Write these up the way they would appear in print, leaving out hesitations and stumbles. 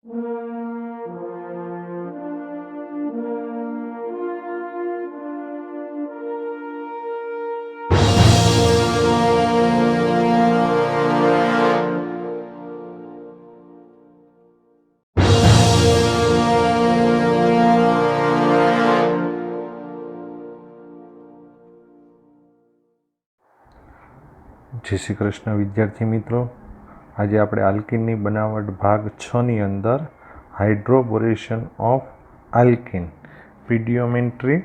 જય શ્રી કૃષ્ણ વિદ્યાર્થી મિત્રો, આજે આપણે આલ્કિનની બનાવટ ભાગ 6ની અંદર હાઇડ્રોબોરેશન ઓફ આલ્કિન, પીડિયોમેટ્રી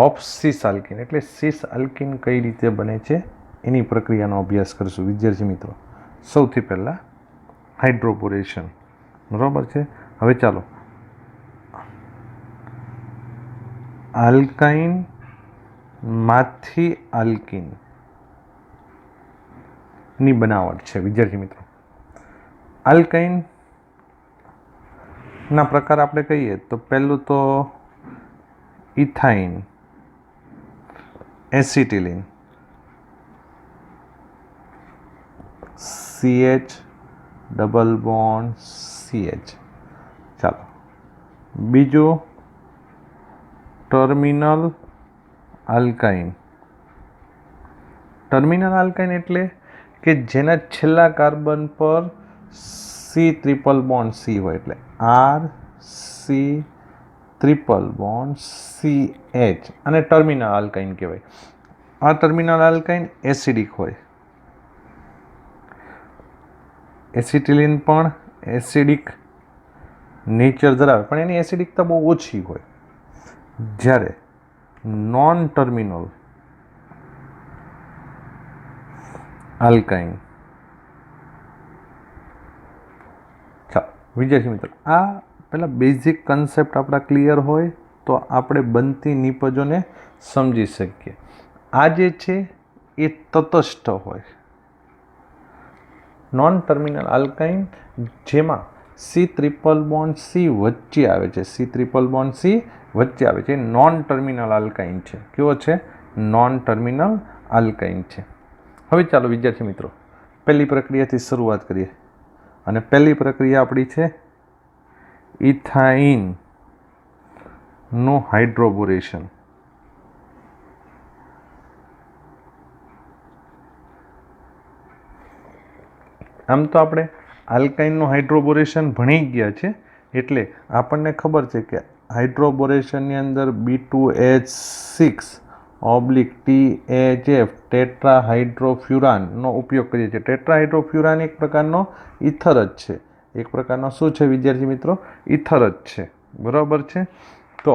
ઓફ સિસ આલ્કિન એટલે સિસ આલ્કિન કઈ રીતે બને છે એની પ્રક્રિયાનો અભ્યાસ કરીશું. વિદ્યાર્થી મિત્રો, સૌથી પહેલાં હાઇડ્રોબોરેશન, બરાબર છે. હવે ચાલો આલ્કાઇન માંથી આલ્કિન ની બનાવટ છે. વિદ્યાર્થી મિત્રો, આલ્કાઇન ના પ્રકાર આપણે કહીએ તો પહેલું તો ethyne, acetylene, CH double bond CH. ચાલો, બીજું ટર્મિનલ આલ્કાઇન. ટર્મિનલ આલ્કાઇન એટલે કે જેના છેલ્લા કાર્બન પર C ટ્રિપલ બોન્ડ C હોય, એટલે RC ટ્રિપલ બોન્ડ CH, અને ટર્મિનલ આલ્કાઇન કહેવાય. આ ટર્મિનલ આલ્કાઇન એસિડિક હોય. એસિટિલિન પણ એસિડિક નેચર ધરાવે, પણ એની એસિડિકતા બહુ ઓછી હોય. જ્યારે નોન ટર્મિનલ આલ્કાઇન, ચાલો વિદ્યાર્થી મિત્રો, આ પેલા બેઝિક કન્સેપ્ટ આપણા ક્લિયર હોય તો આપણે બનતી નિપજોને સમજી શકીએ. આ જે છે એ તટસ્થ હોય. નોન ટર્મિનલ આલ્કાઇન જેમાં C ટ્રિપલ બોન્ડ C વચ્ચે આવે છે, C ટ્રિપલ બોન્ડ C વચ્ચે આવે છે, નોન ટર્મિનલ આલ્કાઇન છે. કેવો છે? નોન ટર્મિનલ આલ્કાઇન છે. હવે ચાલો વિદ્યાર્થી મિત્રો, પહેલી પ્રક્રિયાથી શરૂઆત કરીએ, અને પહેલી પ્રક્રિયા આપણી છે ઇથાઇન નું હાઇડ્રોબોરેશન. આમ તો આપણે આલ્કાઇનનું હાઇડ્રોબોરેશન ભણી ગયા છે, એટલે આપણને ખબર છે કે હાઇડ્રોબોરેશનની અંદર B2H6 THF ટેટ્રાહાઇડ્રોફ્યુરાનનો ઉપયોગ કરીએ છીએ. ટેટ્રાહાઇડ્રોફ્યુરાન એક પ્રકારનો ઇથર જ છે. એક પ્રકારનો શું છે વિદ્યાર્થી મિત્રો? ઇથર જ છે, બરાબર છે. તો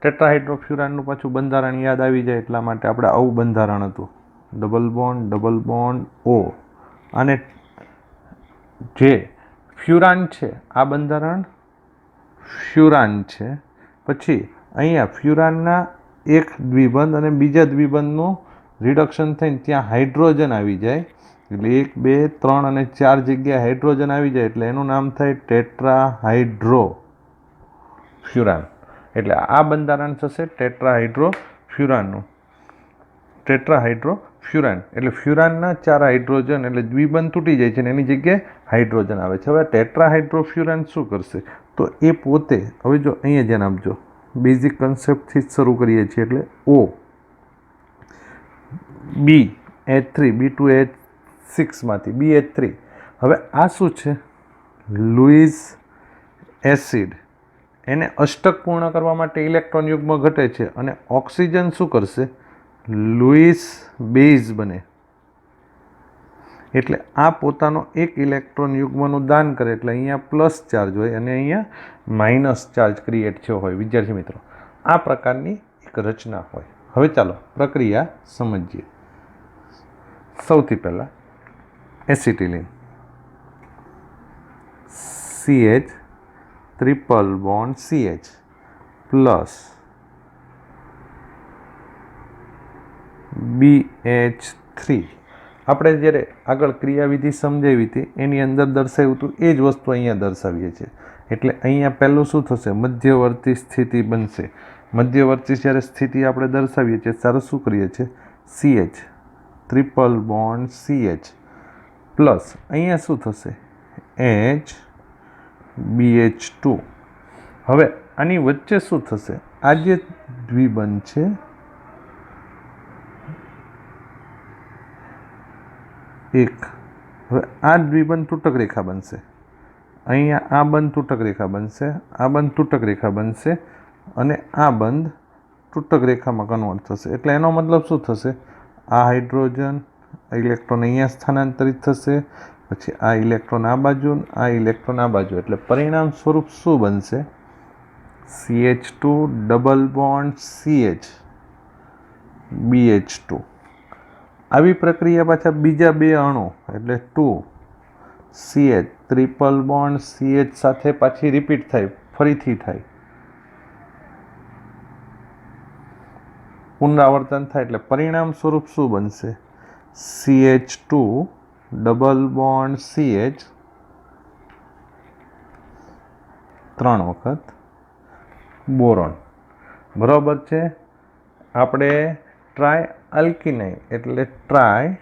ટેટ્રાહાઇડ્રોફ્યુરાનનું પાછું બંધારણ યાદ આવી જાય એટલા માટે આપણે આવું બંધારણ હતું, ડબલ બોન્ડ O. અને જે ફ્યુરાન છે આ બંધારણ ફ્યુરાન છે. પછી અહીંયા ફ્યુરાનના એક દ્વિબંધ અને બીજા દ્વિબંધનું રિડક્શન થઈને ત્યાં હાઇડ્રોજન આવી જાય, એટલે 1 2 3 અને 4 જગ્યાએ હાઇડ્રોજન આવી જાય, એટલે એનું નામ થાય ટેટ્રાહાઇડ્રોફ્યુરાન. એટલે આ બંધારણ થશે ટેટ્રાહાઇડ્રોફ્યુરાનનું. ટેટ્રાહાઇડ્રોફ્યુરાન એટલે ફ્યુરાનના 4 હાઇડ્રોજન, એટલે દ્વિબંધ તૂટી જાય છે અને એની જગ્યાએ હાઇડ્રોજન આવે છે. હવે ટેટ્રાહાઇડ્રોફ્યુરાન શું કરશે? તો એ પોતે, હવે જો અહીંયા ધ્યાન આપજો, બેઝિક કન્સેપ્ટથી જ શરૂ કરીએ છીએ, એટલે O BH3 B2H6 માંથી BH3. હવે આ શું છે? Louis acid. એને અષ્ટક પૂર્ણ કરવા માટે ઇલેક્ટ્રોન યુગ્મ ઘટે છે, અને ઓક્સિજન શું કરશે? લુઈસ બેઝ બને. એટલે આ પોતાનો એક ઇલેક્ટ્રોન યુગ્મનું દાન કરે, એટલે અહીંયા પ્લસ ચાર્જ હોય અને અહીંયા માઇનસ ચાર્જ ક્રિએટ થયો હોય. વિદ્યાર્થી મિત્રો, આ પ્રકારની એક રચના હોય. હવે ચાલો પ્રક્રિયા સમજીએ. સૌથી પહેલાં acetylene, CH triple bond CH plus BH3. આપણે જ્યારે આગળ ક્રિયાવિધિ સમજાવી હતી એની અંદર દર્શાવ્યું હતું એ જ વસ્તુ અહીંયા દર્શાવીએ છીએ. એટલે અહીંયા પહેલું શું થશે? મધ્યવર્તી સ્થિતિ બનશે. મધ્યવર્તી જ્યારે સ્થિતિ આપણે દર્શાવીએ છીએ ત્યારે શું કરીએ છીએ? CH triple bond CH plus અહીંયા શું થશે? H BH2। હવે આની વચ્ચે શું થશે? આ જે દ્વિબંધ છે એક, હવે આ દ્વિબંધ તૂટક રેખા બનશે, અહીંયા આ બંધ તૂટક રેખા બનશે, આ બંધ તૂટક રેખા બનશે અને આ બંધ તૂટક રેખામાં કન્વર્ટ થશે. એટલે એનો મતલબ શું થશે? આ હાઇડ્રોજન ઇલેક્ટ્રોન અહીંયા સ્થાનાંતરિત થશે, પછી આ ઇલેક્ટ્રોન આ બાજુ, આ ઇલેક્ટ્રોન આ બાજુ. એટલે પરિણામ સ્વરૂપ શું બનશે? CH2 double bond CH BH2. આવી પ્રક્રિયા પાછા બીજા બે અણુ એટલે 2CH ટ્રિપલ બોન્ડ CH સાથે પાછી રિપીટ થાય, ફરીથી થાય, પુનરાવર્તન થાય. એટલે પરિણામ સ્વરૂપ શું બનશે? CH2 ડબલ બોન્ડ CH 3 વખત બોરોન. બરાબર છે. આપણે ટ્રાય અલ્કિનાઇલ એટલે ટ્રાય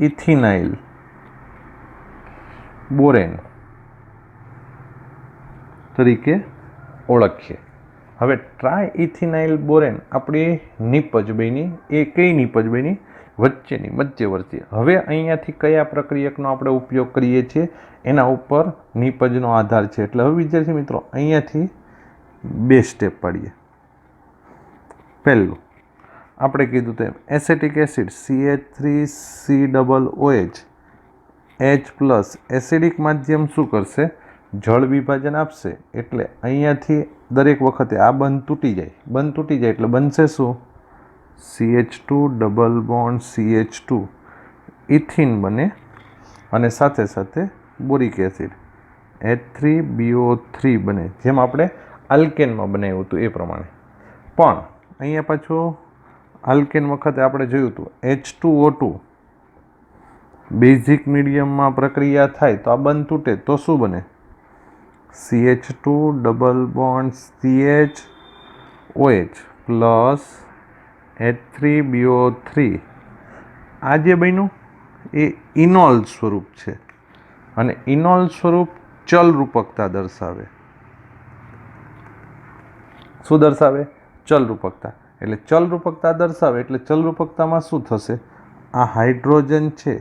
ઇથિનાઇલ બોરેન તરીકે ઓળખીએ. હવે ટ્રાય ઇથિનાઇલ બોરેન આપણી નિપજ બની. એ કઈ નિપજ બની? વચ્ચેની, મધ્યવર્તી. હવે અહીંયાથી કયા પ્રક્રિયકનો આપણે ઉપયોગ કરીએ છીએ એના ઉપર નિપજનો આધાર છે. એટલે હવે વિદ્યાર્થી મિત્રો અહીંયાથી બે સ્ટેપ પાડીએ. પહેલું આપણે કીધું તેમ acetic acid CH3COOH H+ acidic માધ્યમ શું કરશે? જળ વિભાજન આપશે. એટલે અહીંયાથી દરેક વખતે આ બંધ તૂટી જાય, બંધ તૂટી જાય એટલે બનશે શું? CH2 double bond CH2 ethene બને અને સાથે સાથે બોરિક એસિડ H3BO3 બને, જેમ આપણે આલ્કેનમાં બનાવ્યું હતું એ પ્રમાણે. પણ અહીંયા પાછું આલ્કેન વખતે આપણે જોયું હતું H2O2 બેઝિક મીડિયમમાં પ્રક્રિયા થાય તો આ બંધ તૂટે તો શું બને? CH2 double bond CHOH plus H3BO3. આ જે બન્યું એ ઇનોલ સ્વરૂપ છે અને ઇનોલ સ્વરૂપ ચલ રૂપકતા દર્શાવે. શું દર્શાવે? ચલ રૂપકતા. એટલે ચલ રૂપકતા દર્શાવે એટલે ચલ રૂપકતામાં શું થશે? આ હાઇડ્રોજન છે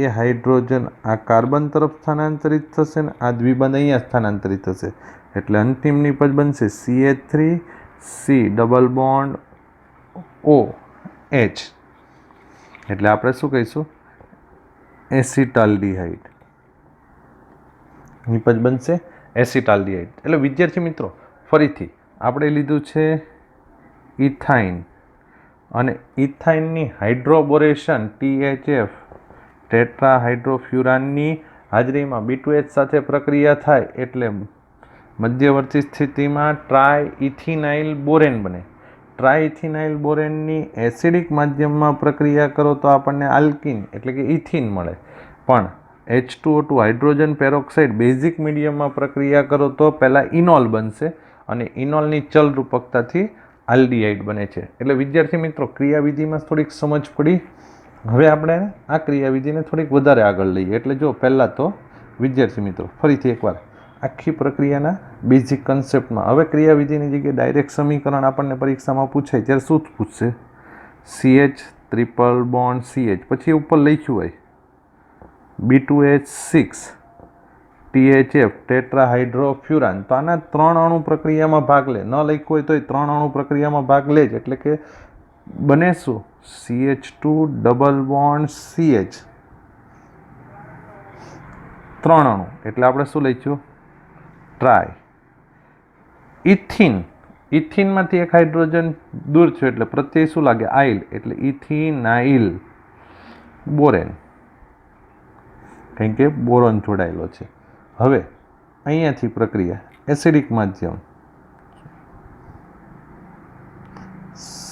એ હાઇડ્રોજન આ કાર્બન તરફ સ્થાનાંતરિત થશે ને આ દ્વિબંધ અહીંયા સ્થાનાંતરિત થશે. એટલે અંતિમ નિપજ બનશે CH3C ડબલ બોન્ડ OH. એટલે આપણે શું કહીશું? એસિટાલ્ડિહાઇડ. નિપજ બનશે એસિટાલ્ડિહાઇડ. એટલે વિદ્યાર્થી મિત્રો ફરીથી આપણે લીધું છે ઇથાઇન અને ઇથાઇનની હાઇડ્રોબોરેશન THF ટેટ્રાહાઇડ્રોફ્યુરાનની હાજરીમાં B2H સાથે પ્રક્રિયા થાય એટલે મધ્યવર્તી સ્થિતિમાં ટ્રાય ઇથિનાઇલ બોરેન બને. ટ્રાય ઇથિનાઇલ બોરેનની એસિડિક માધ્યમમાં પ્રક્રિયા કરો તો આપણને આલ્કિન એટલે કે ઇથિન મળે. પણ H2O2 હાઇડ્રોજન પેરોક્સાઇડ બેઝિક મીડિયમમાં પ્રક્રિયા કરો તો પહેલાં ઇનોલ બનશે અને ઇનોલની ચલ રૂપકતાથી આલ્ડિહાઇડ બને છે. એટલે વિદ્યાર્થી મિત્રો ક્રિયાવિધિમાં થોડીક સમજ પડી. હવે આપણે આ ક્રિયાવિધિને થોડીક વધારે આગળ લઈએ. એટલે જો પહેલાં તો વિદ્યાર્થી મિત્રો ફરીથી એકવાર આખી પ્રક્રિયાના બેઝિક કન્સેપ્ટમાં. હવે ક્રિયાવિધિની જગ્યાએ ડાયરેક્ટ સમીકરણ આપણને પરીક્ષામાં પૂછાય ત્યારે શું પૂછશે? CH ટ્રિપલ બોન્ડ CH પછી ઉપર લખ્યું હોય B2H6 THF ટેટ્રાહાઇડ્રોફ્યુરાન. તો આના 3 અણુ પ્રક્રિયામાં ભાગ લે. ન લખ્યું હોય તો 3 અણુ પ્રક્રિયામાં ભાગ લે જ. એટલે કે બને શું? CH2 ડબલ બોન્ડ CH 3 અણુ. એટલે આપણે શું લખ્યું? Try ethene. ઇથિનમાંથી એક હાઇડ્રોજન દૂર છે એટલે પ્રત્યય શું લાગે? આઇલ. એટલે ઇથિનાઇલ બોરેન, કારણ કે બોરોન જોડાયેલો છે. હવે અહીંયાથી પ્રક્રિયા એસિડિક માધ્યમ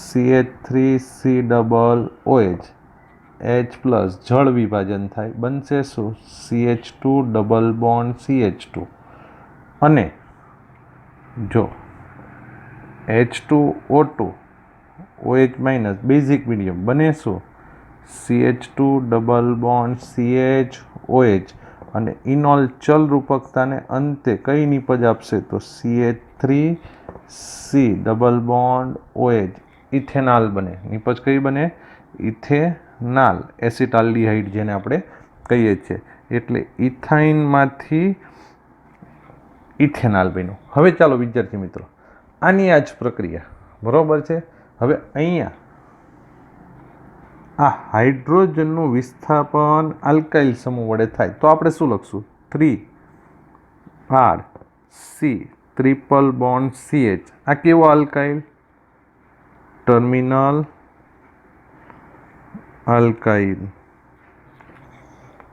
CH3C ડબલ OH H+ જળ વિભાજન થાય, બનશે શું? CH2 ડબલ બોન્ડ CH2 અને જો H2O2 OH- બેઝિક મીડિયમ બને શું? CH2 ડબલ બોન્ડ CHOH અને ઇનોલ ચલ રૂપકતાને અંતે કઈ નિપજ આપશે તો CH3C ડબલ બોન્ડ OH ઇથેનાલ બને. નિપજ કઈ બને? ઇથેનાલ એસિટાલ્ડીહાઇડ જેને આપણે કહીએ છીએ. એટલે ઇથાઇનમાંથી ઇથેનાલ બન્યું. હવે ચાલો વિદ્યાર્થી મિત્રો આની આ જ પ્રક્રિયા બરોબર છે. હવે અહીંયા આ હાઇડ્રોજનનું વિસ્થાપન આલ્કાઇલ સમૂહ વડે થાય તો આપણે શું લખશું? 3RC triple bond CH. આ કેવો alkyl? Terminal alkyl.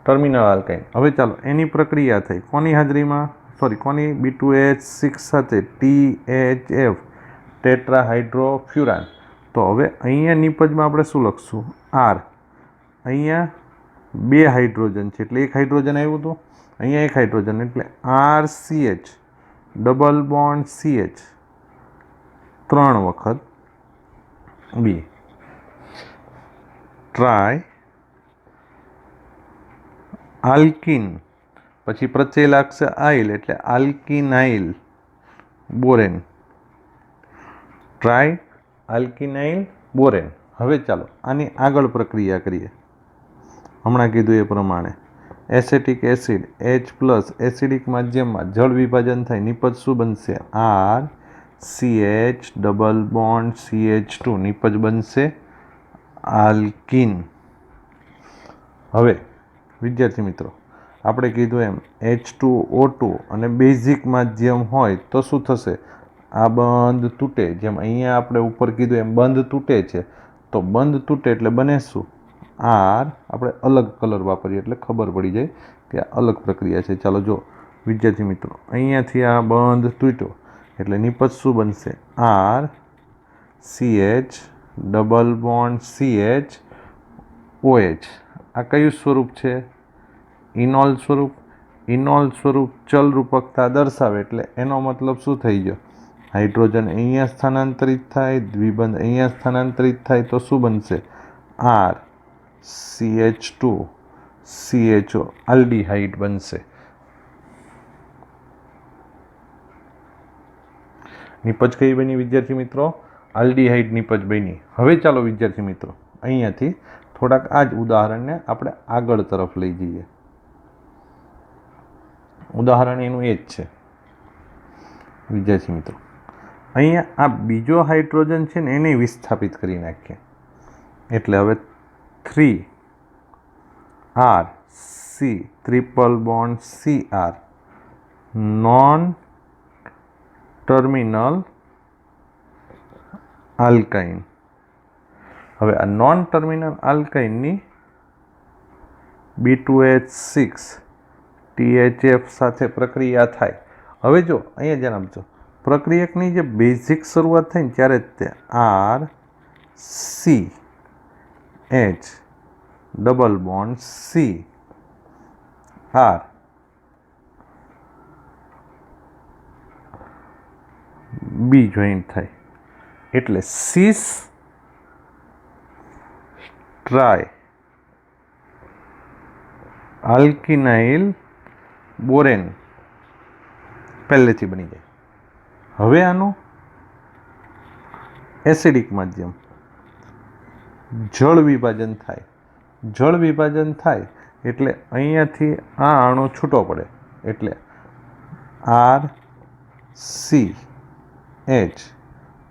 Terminal alkyl. હવે ચાલો એની પ્રક્રિયા થઈ કોની હાજરીમાં? કોની? B2H6 સાથે THF ટેટ્રાહાઇડ્રોફ્યુરાન. તો હવે અહીંયા નિપજમાં આપણે શું લખશું? R. અહીંયા 2 હાઇડ્રોજન છે એટલે 1 હાઇડ્રોજન આવ્યું હતું, અહીંયા 1 હાઇડ્રોજન એટલે RCH ડબલ બોન્ડ CH 3 વખત B. ટ્રાય આલ્કિન, પછી પ્રત્યય લાગશે આઇલ એટલે આલ્કિનાઇલ બોરેન. Try આલ્કિનાઇલ Warren. હવે ચાલો આની આગળ પ્રક્રિયા કરીએ. હમણાં કીધું એ પ્રમાણે એસેટિક એસિડ H+ એસિડિક માધ્યમમાં જળ વિભાજન થાય નિપજ શું બનશે? RCH ડબલ બોન્ડ CH2 નિપજ બનશે આલ્કિન. હવે વિદ્યાર્થી મિત્રો આપણે કીધું એમ H2O2 અને બેઝિક માધ્યમ હોય તો શું થશે? આ બંધ તૂટે. જેમ અહીંયા આપણે ઉપર કીધું એમ બંધ તૂટે છે તો બંધ તૂટે એટલે બને શું? R. આપણે અલગ કલર વાપરીએ એટલે ખબર પડી જાય કે આ અલગ પ્રક્રિયા છે. ચાલો જો વિદ્યાર્થી મિત્રો અહીંયાથી આ બંધ તૂટ્યો એટલે નિપજ શું બનશે? RCH double bond CH OH. આ કયું સ્વરૂપ છે? ઇનોલ સ્વરૂપ. ઇનોલ સ્વરૂપ ચલ રૂપકતા દર્શાવે એટલે એનો મતલબ શું થઈ ગયો? હાઇડ્રોજન અહીંયા સ્થાનાંતરિત થાય, દ્વિબંધ અહીંયા સ્થાનાંતરિત થાય તો શું બનશે? RCH2 CHO આલ્ડીહાઇડ બનશે. નિપજ કઈ બની વિદ્યાર્થી મિત્રો? આલ્ડીહાઇડ નિપજ બની. હવે ચાલો વિદ્યાર્થી મિત્રો અહીંયાથી થોડાક આ જ ઉદાહરણને આપણે આગળ તરફ લઈ જઈએ. ઉદાહરણ એનું એ જ છે વિદ્યાર્થી મિત્રો. અહીંયા આ બીજો હાઇડ્રોજન છે ને એને વિસ્થાપિત કરી નાખીએ એટલે હવે 3RC triple bond CR non terminal alkyne. હવે આ નોન ટર્મિનલ આલ્કાઇનની B2H6 THF સાથે પ્રક્રિયા થાય. હવે જો અહીંયા ધ્યાન આપજો પ્રક્રિયકની જે બેઝિક શરૂઆત થાય ને ત્યારે જ તે RCH double bond CR B joint થાય એટલે સિસ ટ્રાય આલ્કિનાઇલ બોરેન પહેલેથી બની જાય. હવે આનું એસિડિક માધ્યમ જળ વિભાજન થાય. જળ વિભાજન થાય એટલે અહીંયાથી આ અણુ છૂટો પડે એટલે RCH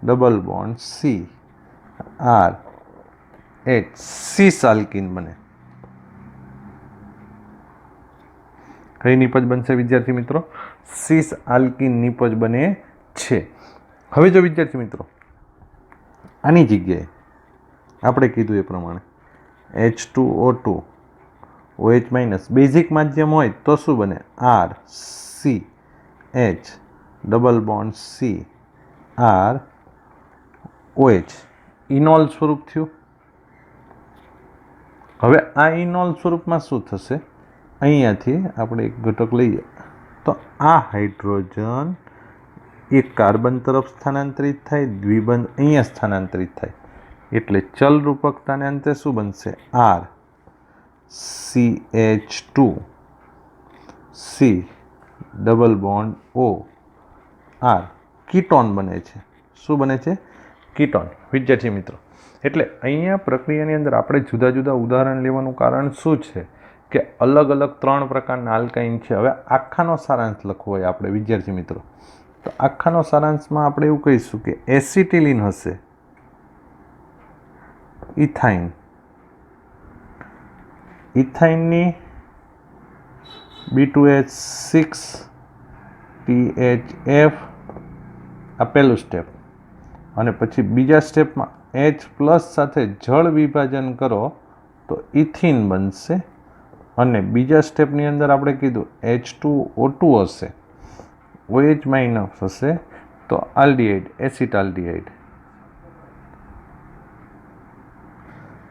double bond CR સિસ alkyne બને. કઈ નિપજ બનશે વિદ્યાર્થી મિત્રો? સિસ આલ્કિન નિપજ બને છે. હવે જો વિદ્યાર્થી મિત્રો આની જગ્યાએ આપણે કીધું એ પ્રમાણે H2O2 OH- બેઝિક માધ્યમ હોય તો શું બને? RCH double bond CR OH ઇનોલ સ્વરૂપ થયું. હવે આ ઇનોલ સ્વરૂપમાં શું થશે? અહીંયાથી આપણે એક ઘટક લઈએ તો આ હાઇડ્રોજન એક કાર્બન તરફ સ્થાનાંતરિત થાય, દ્વિબંધ અહીંયા સ્થાનાંતરિત થાય એટલે ચલ રૂપકતાને અંતે શું બનશે? RCH2 C double bond O R ketone બને છે. શું બને છે? કીટોન. વિદ્યાર્થી મિત્રો, એટલે અહીંયા પ્રક્રિયાની અંદર આપણે જુદા જુદા ઉદાહરણ લેવાનું કારણ શું છે કે અલગ અલગ 3 પ્રકારના આલ્કાઇન છે. હવે આખાનો સારાંશ લખવો હોય આપણે વિદ્યાર્થી મિત્રો, તો આખાનો સારાંશમાં આપણે એવું કહીશું કે એસિટિલિન હશે, ઇથાઇન, ઇથાઇનની B2H6 THF આ પહેલું સ્ટેપ, અને પછી બીજા સ્ટેપમાં H+ સાથે જળ વિભાજન કરો તો ઇથિન બનશે, અને બીજા સ્ટેપની અંદર આપણે કીધું H2O2 હશે, OH- હશે તો આલ્ડિહાઇડ, એસિટાલ્ડિહાઇડ.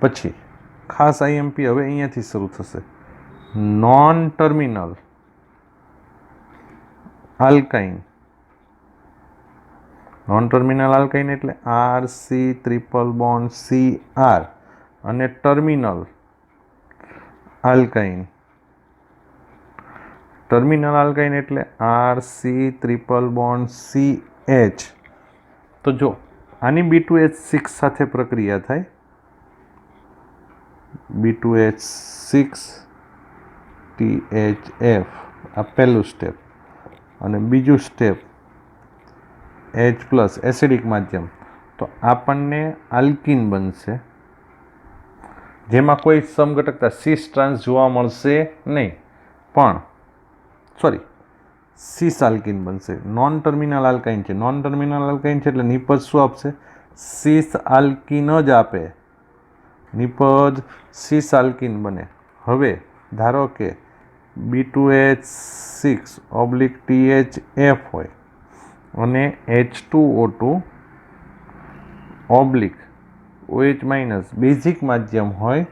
પછી ખાસ IMP હવે અહીંયાથી શરૂ થશે. Non terminal alkyne, non terminal alkyne એટલે RC ટ્રિપલ બોન્ડ CR, અને ટર્મિનલ આલ્કાઇન, ટર્મિનલ આલ્કાઇન એટલે RC ટ્રિપલ બોન્ડ CH. તો જો આની B2H6 સાથે પ્રક્રિયા થાય, B2H6 THF આ પહેલું સ્ટેપ, અને બીજું સ્ટેપ H+ એસિડિક માધ્યમ, તો આપણને આલ્કિન બનશે, જેમાં કોઈ સમઘટકતા સિસ ટ્રાન્સ જોવા મળશે નહીં, પણ સિસ આલ્કિન બનશે. નોન ટર્મિનલ આલ્કાઇન છે, નોન ટર્મિનલ આલ્કાઇન છે એટલે નિપજ શું આપશે? સિસ આલ્કિન જ આપે, નિપજ સિસ આલ્કિન બને. હવે ધારો કે B2H6/THF હોય અને H2O2/ OH- બેઝિક માધ્યમ હોય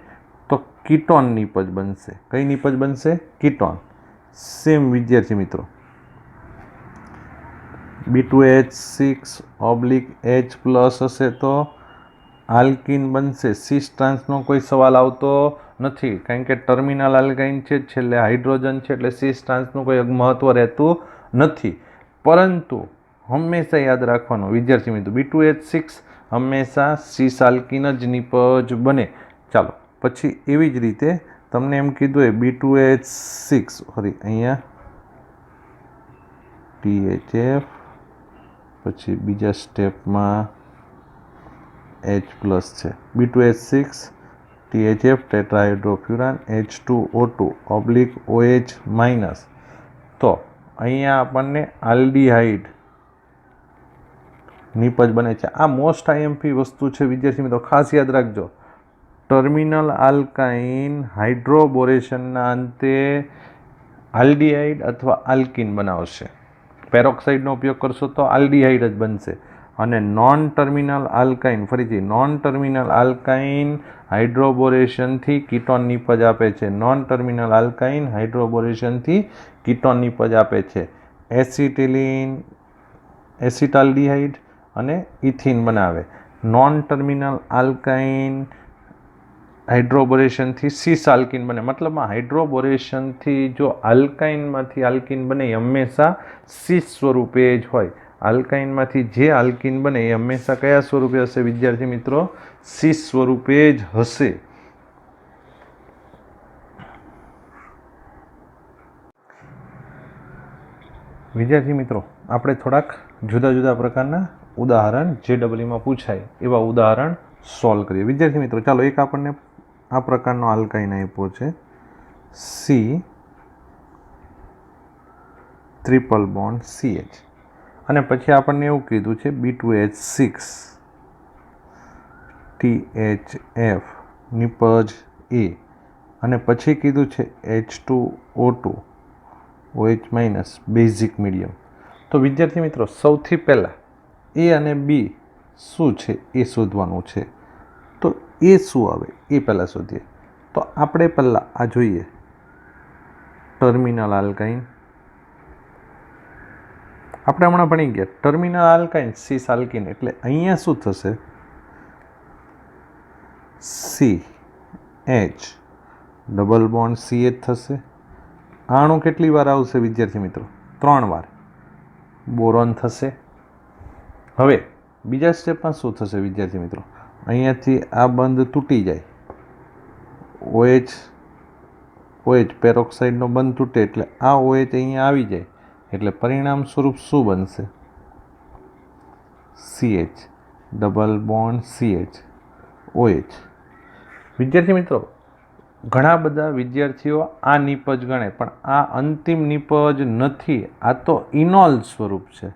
તો કીટોન નિપજ બનશે. કઈ નિપજ બનશે? કીટોન. સેમ વિદ્યાર્થી મિત્રો, B2H6/H+ હશે તો આલ્કિન બનશે. સિસ ટ્રાન્સનો કોઈ સવાલ આવતો નથી, કારણ કે ટર્મિનલ આલ્કાઇન છે, છેલ્લે હાઇડ્રોજન છે, એટલે સિસ ટ્રાન્સનું કોઈ મહત્વ રહેતું નથી. પરંતુ હંમેશા યાદ રાખવાનું વિદ્યાર્થી મિત્રો, B2H6 હંમેશા સિસ આલ્કિન જ નિપજ બને. ચાલો પછી એવી જ રીતે તમને એમ કીધું એ B2H6 અહીંયા THF, પછી બીજા સ્ટેપમાં H+ છે, B2H6 THF ટેટ્રાહાઇડ્રોફ્યુરાન H2O2/OH-. તો અહીંયા આપણને આલ્ડિહાઇડ નિપજ બને છે. આ મોસ્ટ IMP વસ્તુ છે વિદ્યાર્થી મિત્રો, ખાસ યાદ રાખજો. ટર્મિનલ આલ્કાઇન હાઇડ્રોબોરેશનના અંતે આલ્ડિહાઇડ અથવા આલ્કિન બનાવશે. પેરોક્સાઇડનો ઉપયોગ કરશો તો આલ્ડિહાઇડ જ બનશે. અને નોન ટર્મિનલ આલ્કાઇન, ફરીથી નોન ટર્મિનલ આલ્કાઇન હાઇડ્રોબોરેશનથી કીટોન નિપજ આપે છે. નોન ટર્મિનલ આલ્કાઇન હાઇડ્રોબોરેશનથી કીટોન નિપજ આપે છે. એસિટિલિન, એસિટાલ્ડિહાઇડ અને ઇથિન બનાવે. નોન ટર્મિનલ આલ્કાઇન હાઇડ્રોબોરેશનથી સિસ આલ્કિન બને. મતલબમાં હાઇડ્રોબોરેશનથી જો આલ્કાઇનમાંથી આલ્કિન બને એ હંમેશા સિસ સ્વરૂપે જ હોય. આલ્કાઇનમાંથી જે આલ્કિન બને એ હંમેશા કયા સ્વરૂપે હશે વિદ્યાર્થી મિત્રો? સિસ સ્વરૂપે જ હશે. વિદ્યાર્થી મિત્રો, આપણે થોડાક જુદા જુદા પ્રકારના ઉદાહરણ JEEમાં પૂછાય એવા ઉદાહરણ સોલ્વ કરીએ. વિદ્યાર્થી મિત્રો, ચાલો એક આપણને આ પ્રકારનો આલ્કાઇન આપ્યો છે, C ટ્રિપલ બોન્ડ CH, અને પછી આપણને એવું કીધું છે B2H6 THF નિપજ A, અને પછી કીધું છે H2O2 OH- બેઝિક મીડિયમ. તો વિદ્યાર્થી મિત્રો, સૌથી પહેલાં A અને B શું છે એ શોધવાનું છે. તો એ શું આવે એ પહેલાં શોધીએ. તો આપણે પહેલાં આ જોઈએ, ટર્મિનલ આલ્કાઇન. આપણે હમણાં ભણી ગયા ટર્મિનલ આલ્કાઇન સિસ આલ્કિન, એટલે અહીંયા શું થશે? CH ડબલ બોન્ડ CH થશે, આણું કેટલી વાર આવશે વિદ્યાર્થી મિત્રો? 3 વાર. બોરોન થશે. હવે બીજા સ્ટેપમાં શું થશે વિદ્યાર્થી મિત્રો? અહીંયાથી આ બંધ તૂટી જાય, OH પેરોક્સાઇડનો બંધ તૂટે એટલે આ OH અહીંયા આવી જાય એટલે પરિણામ સ્વરૂપ શું બનશે? CH, double bond CH, OH. વિદ્યાર્થી મિત્રો, ઘણા બધા વિદ્યાર્થીઓ આ નિપજ ગણે, પણ આ અંતિમ નિપજ નથી, આ તો ઇનોલ સ્વરૂપ છે.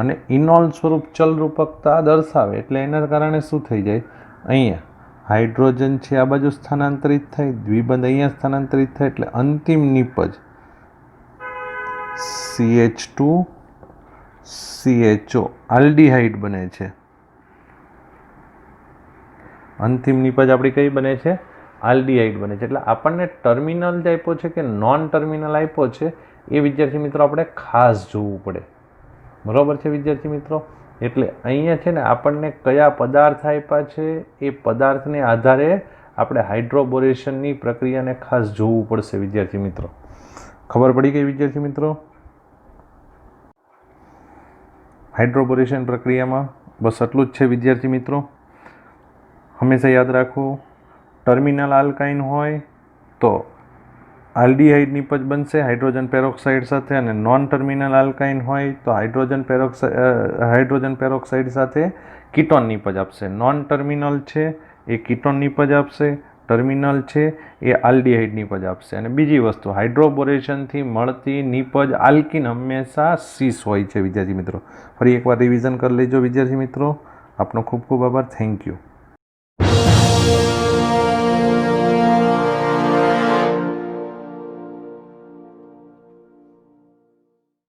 અને ઇનોલ સ્વરૂપ ચલરૂપકતા દર્શાવે એટલે એના કારણે શું થઈ જાય? અહીંયા હાઇડ્રોજન છે આ બાજુ સ્થાનાંતરિત થાય, દ્વિબંધ અહીંયા સ્થાનાંતરિત થાય એટલે અંતિમ નિપજ CH2 CHO આલ્ડીહાઇડ બને છે. અંતિમ નિપજ આપણી કઈ બને છે? આલ્ડીહાઇડ બને છે. એટલે આપણને ટર્મિનલ જે આપ્યો છે કે નોન ટર્મિનલ આપ્યો છે એ વિદ્યાર્થી મિત્રો આપણે ખાસ જોવું પડે. બરાબર છે વિદ્યાર્થી મિત્રો? એટલે અહીંયા છે ને આપણને કયા પદાર્થ આપ્યા છે એ પદાર્થને આધારે આપણે હાઇડ્રોબોરેશનની પ્રક્રિયાને ખાસ જોવું પડશે વિદ્યાર્થી મિત્રો. ખબર પડી ગઈ વિદ્યાર્થી મિત્રો? હાઇડ્રોબોરેશન પ્રક્રિયામાં બસ આટલું જ છે વિદ્યાર્થી મિત્રો. હંમેશા યાદ રાખો, ટર્મિનલ આલ્કાઇન હોય તો આલ્ડીહાઇડ નિપજ બનશે હાઇડ્રોજન પેરોક્સાઇડ સાથે, અને નોન ટર્મિનલ આલ્કાઇન હોય તો હાઇડ્રોજન પેરોક્સાઇડ સાથે કીટોન નિપજ આપશે. નોન ટર્મિનલ છે એ કીટોન નિપજ આપશે, ટર્મિનલ છે એ આલ્ડીહાઇડ નિપજ આપશે. અને બીજી વસ્તુ, હાઇડ્રોબોરેશનથી મળતી નિપજ આલ્કિન હંમેશા સીસ હોય છે વિદ્યાર્થી મિત્રો. ફરી એકવાર રિવિઝન કરી લેજો વિદ્યાર્થી મિત્રો. આપનો ખૂબ ખૂબ આભાર. Thank you.